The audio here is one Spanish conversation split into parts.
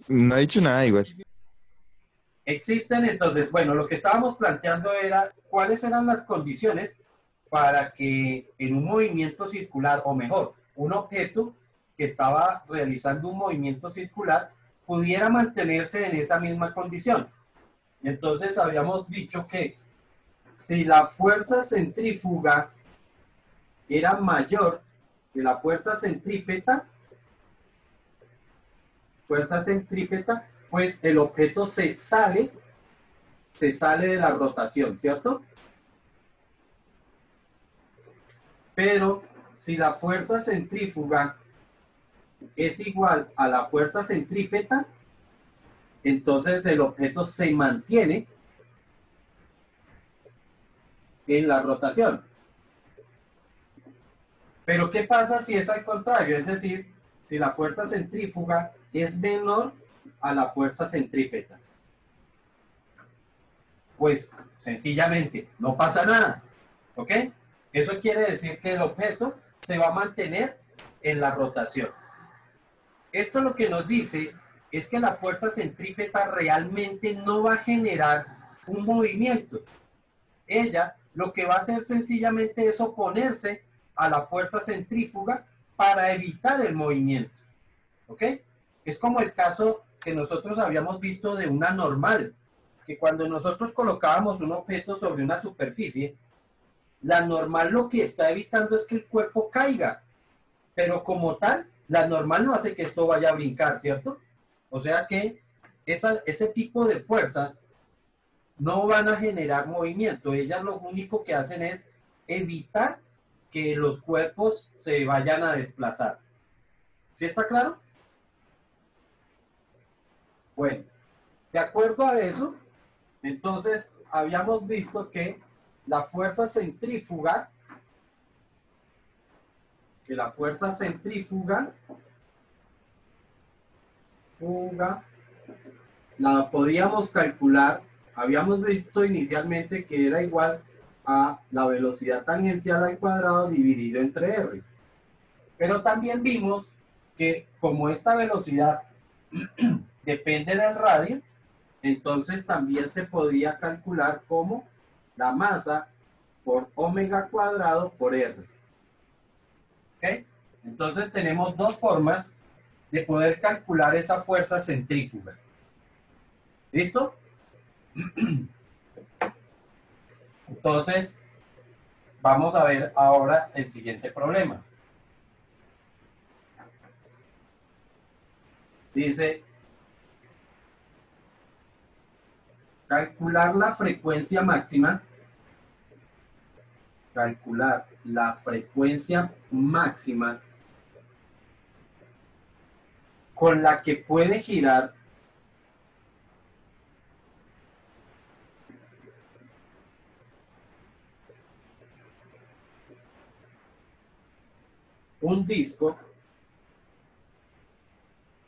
No ha dicho nada igual. Existen entonces, bueno, lo que estábamos planteando era cuáles eran las condiciones para que en un movimiento circular, o mejor, un objeto que estaba realizando un movimiento circular pudiera mantenerse en esa misma condición. Entonces habíamos dicho que si la fuerza centrífuga era mayor que la fuerza centrípeta, pues el objeto se sale de la rotación, ¿cierto? Pero si la fuerza centrífuga es igual a la fuerza centrípeta, entonces el objeto se mantiene en la rotación. Pero ¿qué pasa si es al contrario? Es decir, si la fuerza centrífuga es menor a la fuerza centrípeta. Pues sencillamente no pasa nada. ¿Ok? Eso quiere decir que el objeto se va a mantener en la rotación. Esto lo que nos dice es que la fuerza centrípeta realmente no va a generar un movimiento. Ella lo que va a hacer sencillamente es oponerse a la fuerza centrífuga para evitar el movimiento. ¿Ok? Es como el caso que nosotros habíamos visto de una normal, que cuando nosotros colocábamos un objeto sobre una superficie, la normal lo que está evitando es que el cuerpo caiga, pero como tal, la normal no hace que esto vaya a brincar, ¿cierto? O sea que ese tipo de fuerzas no van a generar movimiento, ellas lo único que hacen es evitar que los cuerpos se vayan a desplazar. ¿Sí está claro? Bueno, de acuerdo a eso, entonces habíamos visto que la fuerza centrífuga, que la fuerza centrífuga fuga, la podíamos calcular, habíamos visto inicialmente que era igual a la velocidad tangencial al cuadrado dividido entre r. Pero también vimos que como esta velocidad depende del radio, entonces también se podría calcular como la masa por omega cuadrado por r. ¿Ok? Entonces tenemos dos formas de poder calcular esa fuerza centrífuga. ¿Listo? Entonces, vamos a ver ahora el siguiente problema. Dice, calcular la frecuencia máxima con la que puede girar un disco,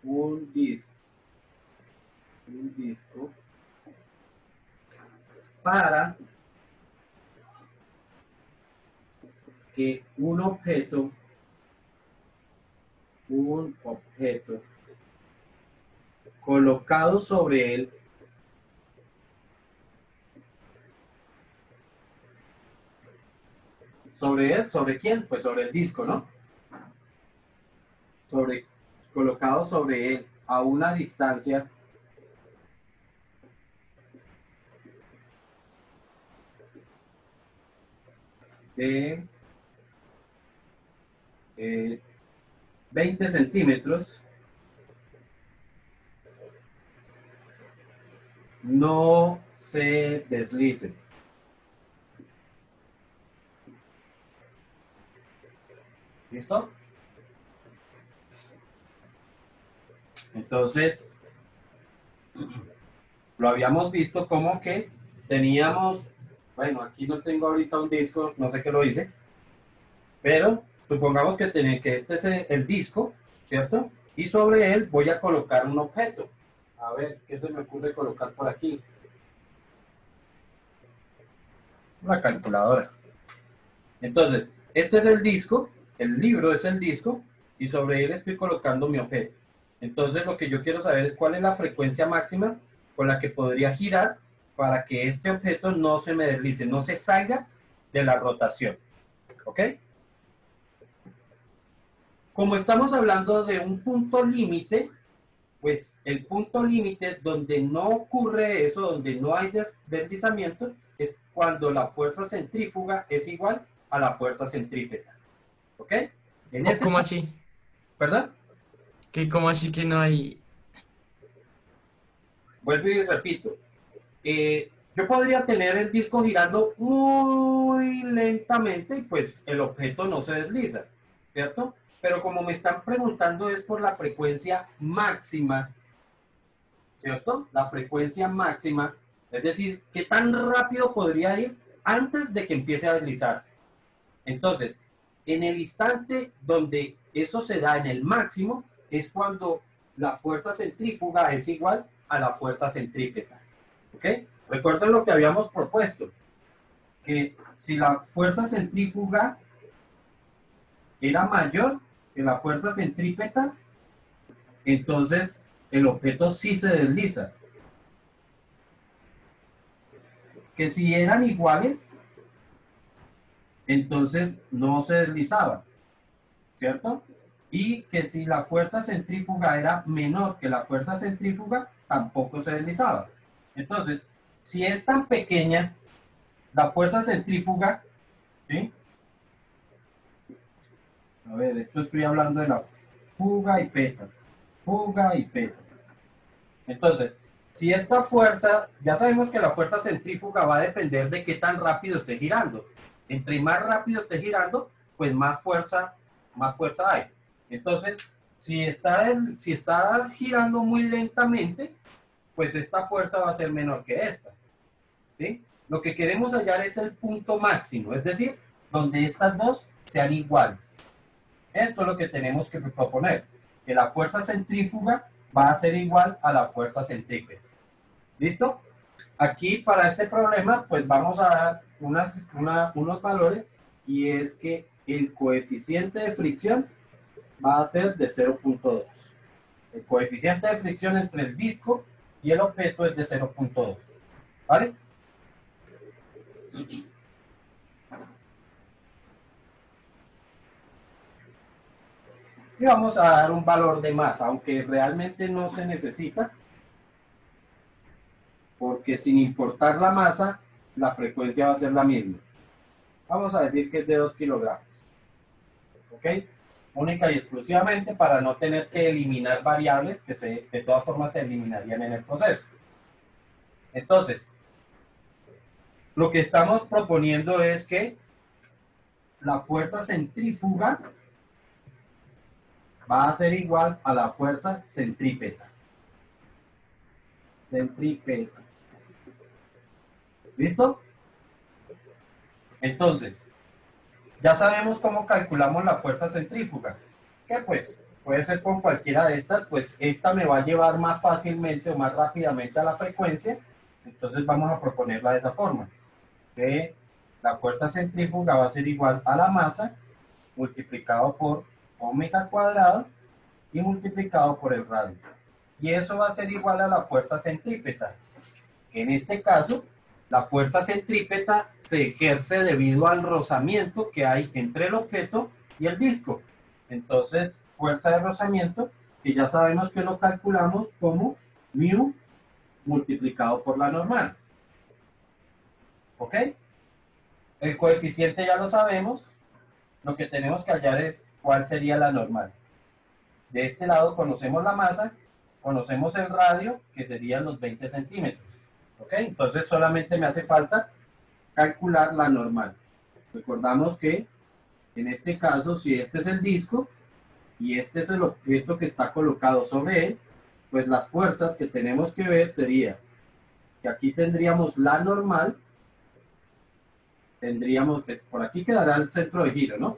un disco, un disco para que un objeto colocado sobre él, ¿sobre quién? Pues sobre el disco, ¿no? Sobre, colocado sobre él a una distancia de 20 centímetros, no se deslice. ¿Listo? Entonces, lo habíamos visto como que teníamos, bueno, aquí no tengo ahorita un disco, no sé qué lo hice, pero supongamos que este es el disco, ¿cierto? Y sobre él voy a colocar un objeto. A ver, ¿qué se me ocurre colocar por aquí? Una calculadora. Entonces, este es el disco, el libro es el disco, y sobre él estoy colocando mi objeto. Entonces lo que yo quiero saber es cuál es la frecuencia máxima con la que podría girar para que este objeto no se me deslice, no se salga de la rotación. ¿Ok? Como estamos hablando de un punto límite, pues el punto límite donde no ocurre eso, donde no hay deslizamiento, es cuando la fuerza centrífuga es igual a la fuerza centrípeta. ¿Ok? En ¿O ese cómo punto, así? ¿verdad? ¿Cómo así que no hay? Vuelvo y repito. Yo podría tener el disco girando muy lentamente y pues el objeto no se desliza, ¿cierto? Pero como me están preguntando es por la frecuencia máxima, ¿cierto? La frecuencia máxima, es decir, qué tan rápido podría ir antes de que empiece a deslizarse. Entonces, en el instante donde eso se da en el máximo, es cuando la fuerza centrífuga es igual a la fuerza centrípeta. ¿Ok? Recuerden lo que habíamos propuesto, que si la fuerza centrífuga era mayor que la fuerza centrípeta, entonces el objeto sí se desliza. Que si eran iguales, entonces no se deslizaba, ¿cierto? Y que si la fuerza centrífuga era menor que la fuerza centrífuga, tampoco se deslizaba. Entonces, si es tan pequeña la fuerza centrífuga, ¿sí? A ver, esto estoy hablando de la fuga y peta. Fuga y peta. Entonces, si esta fuerza, ya sabemos que la fuerza centrífuga va a depender de qué tan rápido esté girando. Entre más rápido esté girando, pues más fuerza hay. Entonces, si está girando muy lentamente, pues esta fuerza va a ser menor que esta. ¿Sí? Lo que queremos hallar es el punto máximo, es decir, donde estas dos sean iguales. Esto es lo que tenemos que proponer, que la fuerza centrífuga va a ser igual a la fuerza centrípeta. ¿Listo? Aquí para este problema, pues vamos a dar unos valores y es que el coeficiente de fricción va a ser de 0.2. El coeficiente de fricción entre el disco y el objeto es de 0.2. ¿Vale? Y vamos a dar un valor de masa, aunque realmente no se necesita, porque sin importar la masa, la frecuencia va a ser la misma. Vamos a decir que es de 2 kilogramos. ¿Ok? Única y exclusivamente para no tener que eliminar variables que de todas formas se eliminarían en el proceso. Entonces, lo que estamos proponiendo es que la fuerza centrífuga va a ser igual a la fuerza centrípeta. Centrípeta. ¿Listo? Entonces, ya sabemos cómo calculamos la fuerza centrífuga, que pues puede ser con cualquiera de estas, pues esta me va a llevar más fácilmente o más rápidamente a la frecuencia, entonces vamos a proponerla de esa forma, que la fuerza centrífuga va a ser igual a la masa multiplicado por omega cuadrado y multiplicado por el radio. Y eso va a ser igual a la fuerza centrípeta. En este caso, la fuerza centrípeta se ejerce debido al rozamiento que hay entre el objeto y el disco. Entonces, fuerza de rozamiento, que ya sabemos que lo calculamos como mu multiplicado por la normal. ¿Ok? El coeficiente ya lo sabemos. Lo que tenemos que hallar es cuál sería la normal. De este lado conocemos la masa, conocemos el radio, que serían los 20 centímetros. ¿Ok? Entonces solamente me hace falta calcular la normal. Recordamos que en este caso, si este es el disco y este es el objeto que está colocado sobre él, pues las fuerzas que tenemos que ver sería que aquí tendríamos la normal, tendríamos, por aquí quedará el centro de giro, ¿no?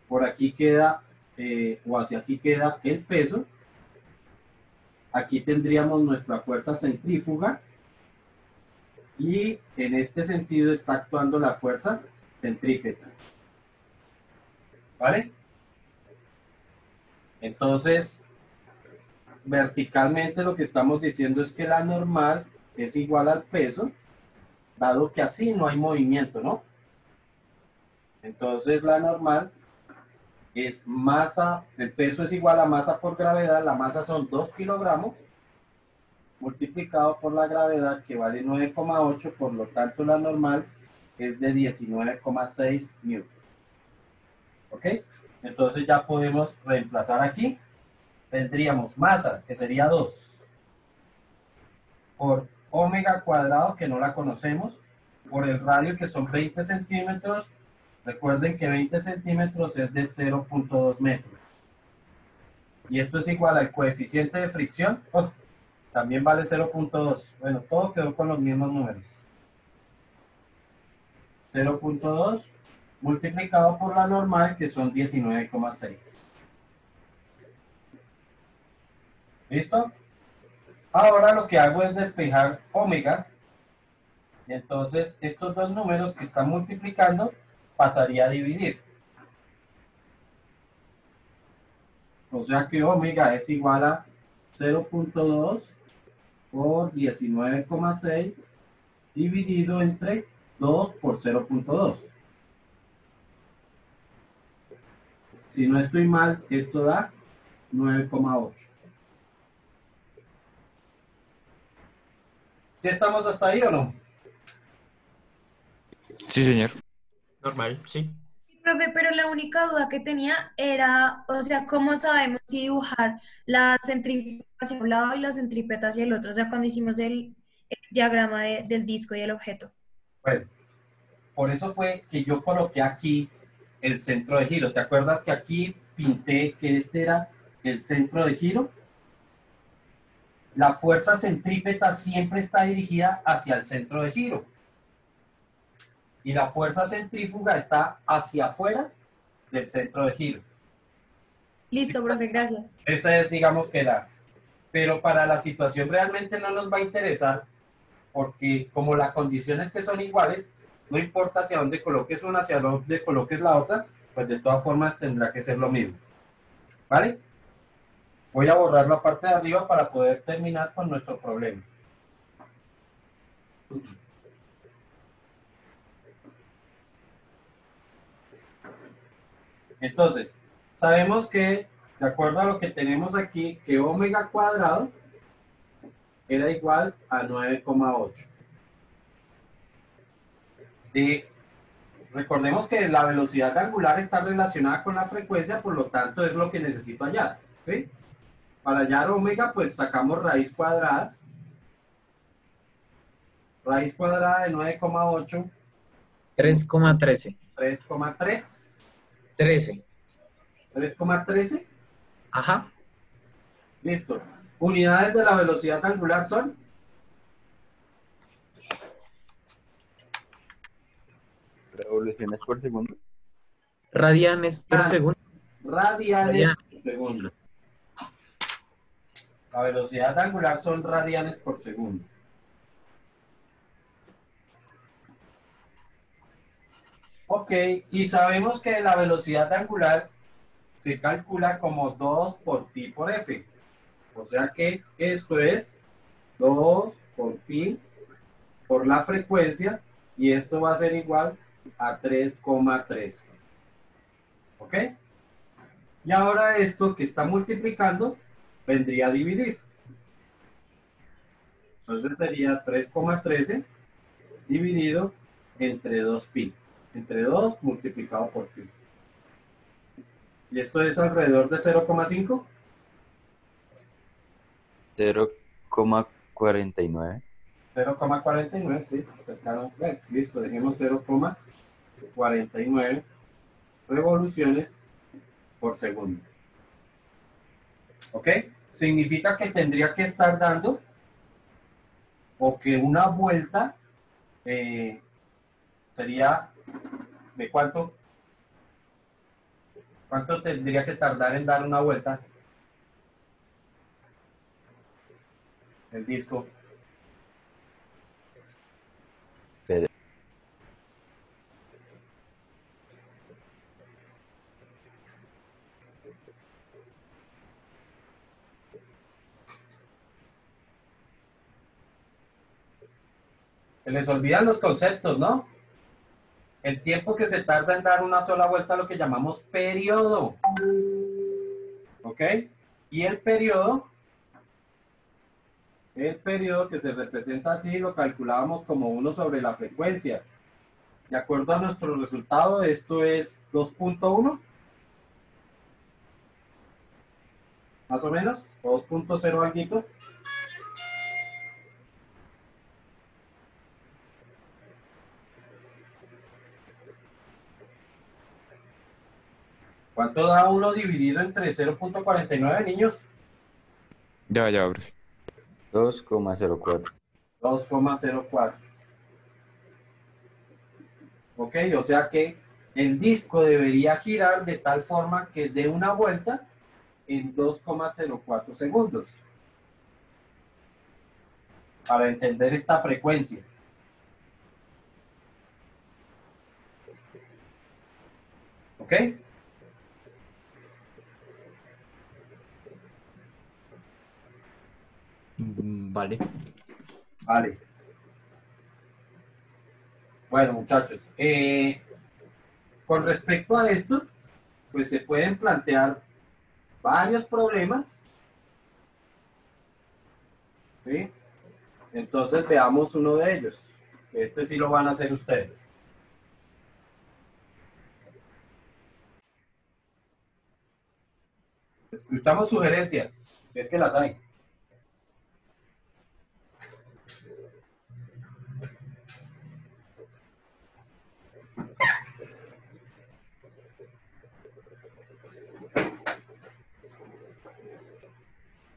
Por aquí queda, o hacia aquí queda el peso. Aquí tendríamos nuestra fuerza centrífuga y en este sentido está actuando la fuerza centrípeta. ¿Vale? Entonces, verticalmente lo que estamos diciendo es que la normal es igual al peso, dado que así no hay movimiento, ¿no? Entonces la normal es masa, el peso es igual a masa por gravedad, la masa son 2 kilogramos, multiplicado por la gravedad que vale 9,8, por lo tanto la normal es de 19,6 newton. ¿Ok? Entonces ya podemos reemplazar aquí. Tendríamos masa, que sería 2, por omega cuadrado, que no la conocemos, por el radio, que son 20 centímetros. Recuerden que 20 centímetros es de 0,2 metros. Y esto es igual al coeficiente de fricción. Oh, también vale 0,2. Bueno, todo quedó con los mismos números. 0,2 multiplicado por la normal, que son 19,6. ¿Listo? Ahora lo que hago es despejar omega. Y entonces estos dos números que están multiplicando pasaría a dividir. O sea que omega es igual a 0,2 por 19,6 dividido entre 2 por 0,2. Si no estoy mal, esto da 9,8. ¿Sí estamos hasta ahí o no? Sí, señor. Normal, sí. Sí, profe, pero la única duda que tenía era, o sea, ¿cómo sabemos si dibujar la centrífuga hacia un lado y la centrípeta hacia el otro? O sea, cuando hicimos el diagrama del disco y el objeto. Bueno, por eso fue que yo coloqué aquí el centro de giro. ¿Te acuerdas que aquí pinté que este era el centro de giro? La fuerza centrípeta siempre está dirigida hacia el centro de giro. Y la fuerza centrífuga está hacia afuera del centro de giro. Listo, profe, gracias. Esa es, digamos, que la... Pero para la situación realmente no nos va a interesar, porque como las condiciones que son iguales, no importa hacia dónde coloques una, hacia dónde coloques la otra, pues de todas formas tendrá que ser lo mismo. ¿Vale? Voy a borrar la parte de arriba para poder terminar con nuestro problema. Entonces, sabemos que, de acuerdo a lo que tenemos aquí, que omega cuadrado era igual a 9,8. Recordemos que la velocidad angular está relacionada con la frecuencia, por lo tanto es lo que necesito hallar. ¿Sí? Para hallar omega, pues sacamos raíz cuadrada. Raíz cuadrada de 9,8. 3,13. 3,3. 13. 3,13. Ajá. Listo. Unidades de la velocidad angular son Revoluciones por segundo. Radianes por segundo. radianes por segundo. La velocidad angular son radianes por segundo. Ok, y sabemos que la velocidad angular se calcula como 2 por pi por f. O sea que esto es 2 por pi por la frecuencia, y esto va a ser igual a 3,13. ¿Ok? Y ahora esto que está multiplicando vendría a dividir. Entonces sería 3,13 dividido entre 2pi. Entre 2 multiplicado por pi. Y esto es alrededor de 0,5. 0,49. 0,49, sí. Cercano. Bueno, listo, dejemos 0,49 revoluciones por segundo. ¿Ok? Significa que tendría que estar dando, o que una vuelta sería de cuánto tendría que tardar en dar una vuelta el disco. Espere. Se les olvidan los conceptos, ¿no? El tiempo que se tarda en dar una sola vuelta, lo que llamamos periodo. ¿Ok? Y el periodo que se representa así, lo calculábamos como 1 sobre la frecuencia. De acuerdo a nuestro resultado, esto es 2.1, más o menos, 2.0 algo. ¿Cuánto da 1 dividido entre 0.49, niños? Ya, profe. 2,04. 2,04. Ok, o sea que el disco debería girar de tal forma que dé una vuelta en 2,04 segundos. Para entender esta frecuencia. ¿Ok? Vale. Vale. Bueno, muchachos, con respecto a esto, pues se pueden plantear varios problemas, ¿sí? Entonces veamos uno de ellos. Este sí lo van a hacer ustedes. Escuchamos sugerencias, si es que las hay.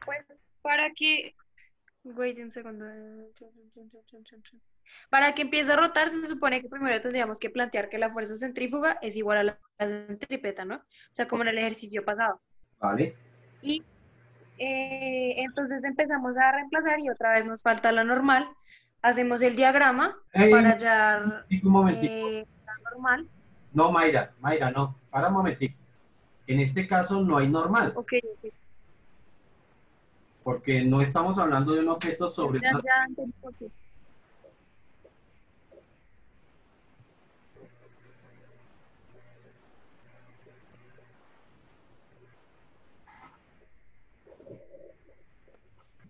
Pues para que, wait un segundo. Para que empiece a rotar, se supone que primero tendríamos que plantear que la fuerza centrífuga es igual a la centrípeta, ¿no? O sea, como en el ejercicio pasado. ¿Vale? Y entonces empezamos a reemplazar y otra vez nos falta la normal. Hacemos el diagrama Hey, para hallar un momentico. la normal. No, Mayra, no. Para un momentico. En este caso no hay normal, Ok, ok. porque no estamos hablando de un objeto sobre Ya, una... ya entendí por qué.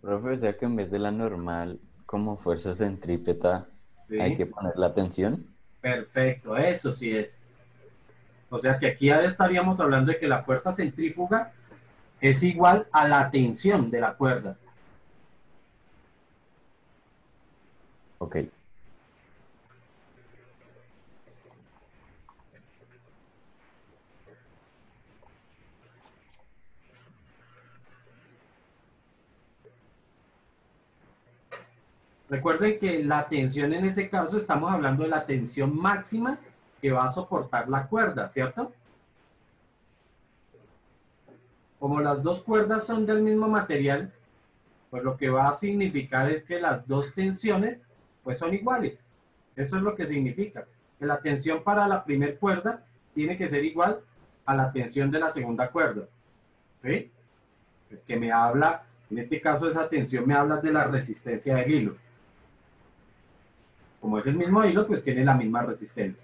Profe, o sea que en vez de la normal, como fuerza centrípeta, hay Sí, que poner la tensión. perfecto, eso sí es. O sea que aquí ya estaríamos hablando de que la fuerza centrífuga es igual a la tensión de la cuerda. Ok. Recuerden que la tensión en ese caso estamos hablando de la tensión máxima que va a soportar la cuerda, ¿cierto? Como las dos cuerdas son del mismo material, pues lo que va a significar es que las dos tensiones pues son iguales. Eso es lo que significa. Que la tensión para la primera cuerda tiene que ser igual a la tensión de la segunda cuerda. ¿Sí? Es que me habla, en este caso esa tensión me habla de la resistencia del hilo. Como es el mismo hilo, pues tiene la misma resistencia.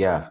Ya.